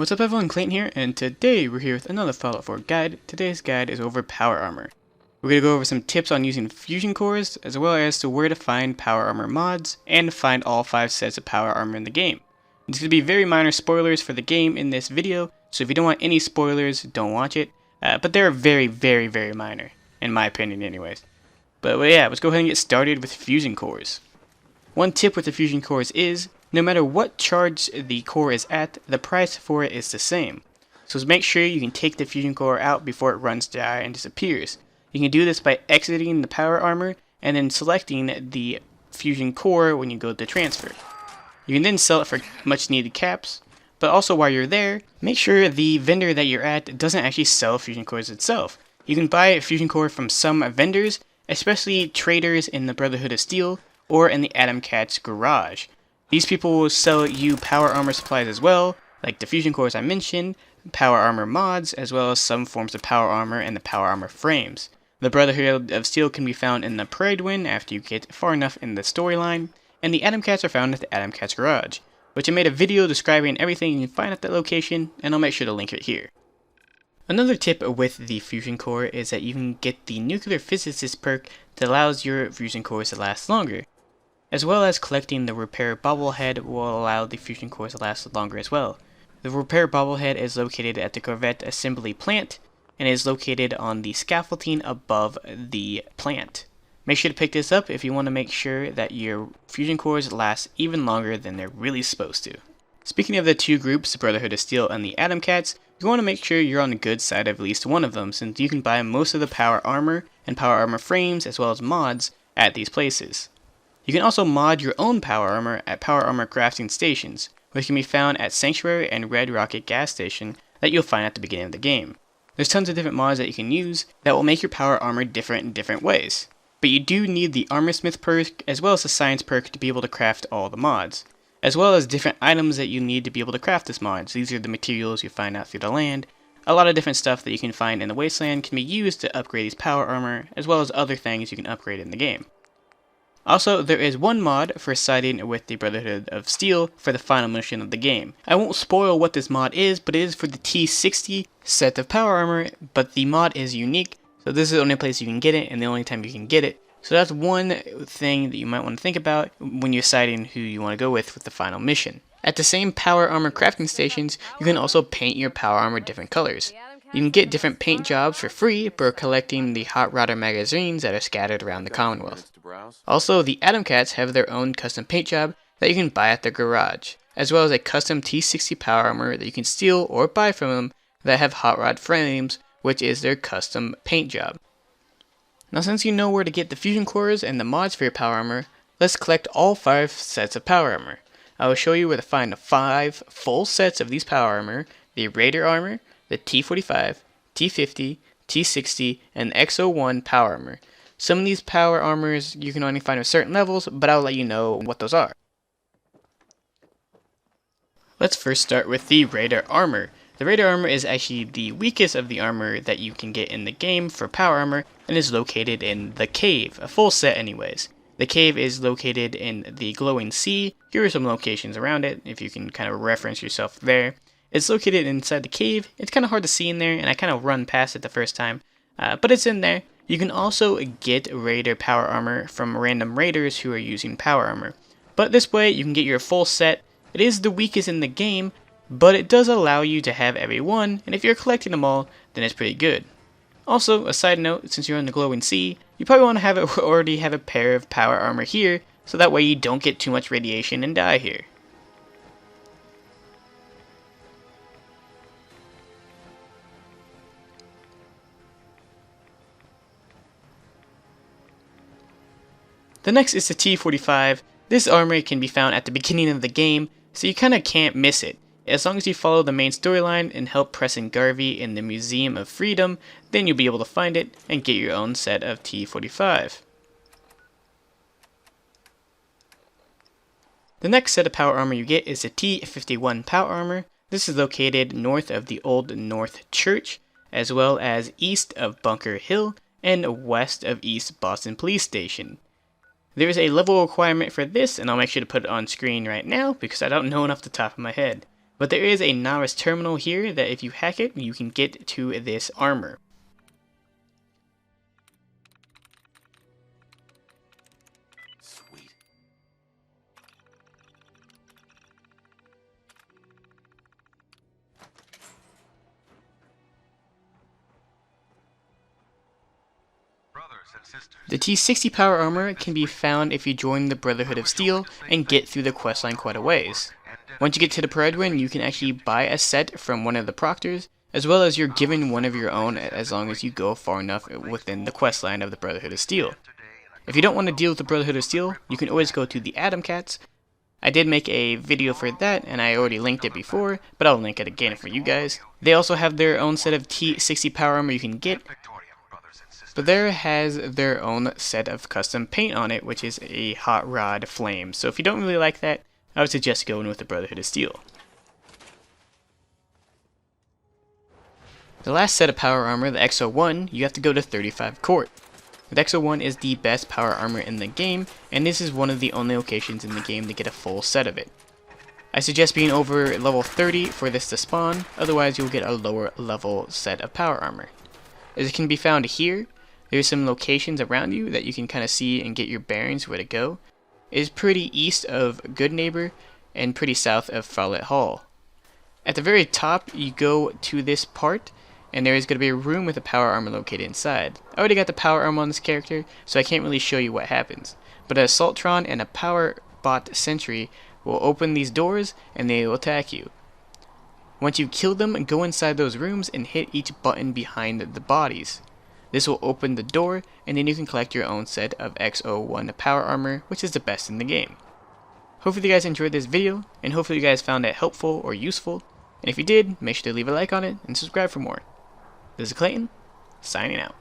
What's up everyone, Clayton here, and today we're here with another Fallout 4 guide. Today's guide is over power armor. We're going to go over some tips on using fusion cores, as well as to where to find power armor mods, and find all 5 sets of power armor in the game. There's going to be very minor spoilers for the game in this video, so if you don't want any spoilers, don't watch it. But they're very minor, in my opinion anyways. But yeah, let's go ahead and get started with fusion cores. One tip with the fusion cores is, no matter what charge the core is at, the price for it is the same. So make sure you can take the fusion core out before it runs dry and disappears. You can do this by exiting the power armor and then selecting the fusion core when you go to transfer. You can then sell it for much needed caps, but also while you're there, make sure the vendor that you're at doesn't actually sell fusion cores itself. You can buy a fusion core from some vendors, especially traders in the Brotherhood of Steel or in the Atom Cat's garage. These people will sell you power armor supplies as well, like the fusion cores I mentioned, power armor mods, as well as some forms of power armor and the power armor frames. The Brotherhood of Steel can be found in the Prairie Wind after you get far enough in the storyline, and the Atom Cats are found at the Atom Cat's garage, which I made a video describing everything you can find at that location, and I'll make sure to link it here. Another tip with the fusion core is that you can get the Nuclear Physicist perk that allows your fusion cores to last longer. As well as collecting the Repair Bobblehead will allow the fusion cores to last longer as well. The Repair Bobblehead is located at the Corvette Assembly Plant and is located on the scaffolding above the plant. Make sure to pick this up if you want to make sure that your fusion cores last even longer than they're really supposed to. Speaking of the two groups, the Brotherhood of Steel and the Atom Cats, you want to make sure you're on the good side of at least one of them, since you can buy most of the power armor and power armor frames as well as mods at these places. You can also mod your own power armor at power armor crafting stations, which can be found at Sanctuary and Red Rocket gas station that you'll find at the beginning of the game. There's tons of different mods that you can use that will make your power armor different in different ways. But you do need the Armorsmith perk as well as the Science perk to be able to craft all the mods, as well as different items that you need to be able to craft this mods. These are the materials you find out through the land. A lot of different stuff that you can find in the Wasteland can be used to upgrade these power armor, as well as other things you can upgrade in the game. Also, there is one mod for siding with the Brotherhood of Steel for the final mission of the game. I won't spoil what this mod is, but it is for the T60 set of power armor, but the mod is unique, so this is the only place you can get it and the only time you can get it. So that's one thing that you might want to think about when you're deciding who you want to go with the final mission. At the same power armor crafting stations, you can also paint your power armor different colors. You can get different paint jobs for free by collecting the Hot Rodder magazines that are scattered around the Commonwealth. Also, the Atom Cats have their own custom paint job that you can buy at their garage, as well as a custom T60 power armor that you can steal or buy from them that have hot rod frames, which is their custom paint job. Now, since you know where to get the fusion cores and the mods for your power armor, let's collect all 5 sets of power armor. I will show you where to find the 5 full sets of these power armor: the Raider armor, the T45, T50, T60, and Xone power armor. Some of these power armors you can only find at certain levels, but I'll let you know what those are. Let's first start with the Raider armor. The Raider armor is actually the weakest of the armor that you can get in the game for power armor, and is located in the cave, a full set anyways. The cave is located in the Glowing Sea. Here are some locations around it, if you can kind of reference yourself there. It's located inside the cave. It's kind of hard to see in there, and I kind of run past it the first time, but it's in there. You can also get Raider power armor from random raiders who are using power armor. But this way you can get your full set. It is the weakest in the game, but it does allow you to have every one, and if you're collecting them all, then it's pretty good. Also, a side note, since you're in the Glowing Sea, you probably want to already have a pair of power armor here, so that way you don't get too much radiation and die here. The next is the T45. This armor can be found at the beginning of the game, so you kinda can't miss it. As long as you follow the main storyline and help Preston Garvey in the Museum of Freedom, then you'll be able to find it and get your own set of T45. The next set of power armor you get is the T51 power armor. This is located north of the Old North Church, as well as east of Bunker Hill and west of East Boston Police Station. There is a level requirement for this, and I'll make sure to put it on screen right now because I don't know enough off the top of my head. But there is a novice terminal here that if you hack it, you can get to this armor. Sweet. The T60 power armor can be found if you join the Brotherhood of Steel and get through the questline quite a ways. Once you get to the Parade Win, you can actually buy a set from one of the proctors, as well as you're given one of your own as long as you go far enough within the questline of the Brotherhood of Steel. If you don't want to deal with the Brotherhood of Steel, you can always go to the Atom Cats. I did make a video for that, and I already linked it before, but I'll link it again for you guys. They also have their own set of T60 power armor you can get, but there has their own set of custom paint on it, which is a hot rod flame. So if you don't really like that, I would suggest going with the Brotherhood of Steel. The last set of power armor, the Xone, you have to go to 35 Court. The Xone is the best power armor in the game, and this is one of the only locations in the game to get a full set of it. I suggest being over level 30 for this to spawn, otherwise you'll get a lower level set of power armor. As it can be found here, there's some locations around you that you can kind of see and get your bearings where to go. It is pretty east of Good Neighbor and pretty south of Follett Hall. At the very top, you go to this part, and there is going to be a room with a power armor located inside. I already got the power armor on this character, so I can't really show you what happens. But an Assaultron and a Power Bot Sentry will open these doors, and they will attack you. Once you kill them, go inside those rooms and hit each button behind the bodies. This will open the door, and then you can collect your own set of Xone power armor, which is the best in the game. Hopefully you guys enjoyed this video, and hopefully you guys found it helpful or useful. And if you did, make sure to leave a like on it and subscribe for more. This is Clayton, signing out.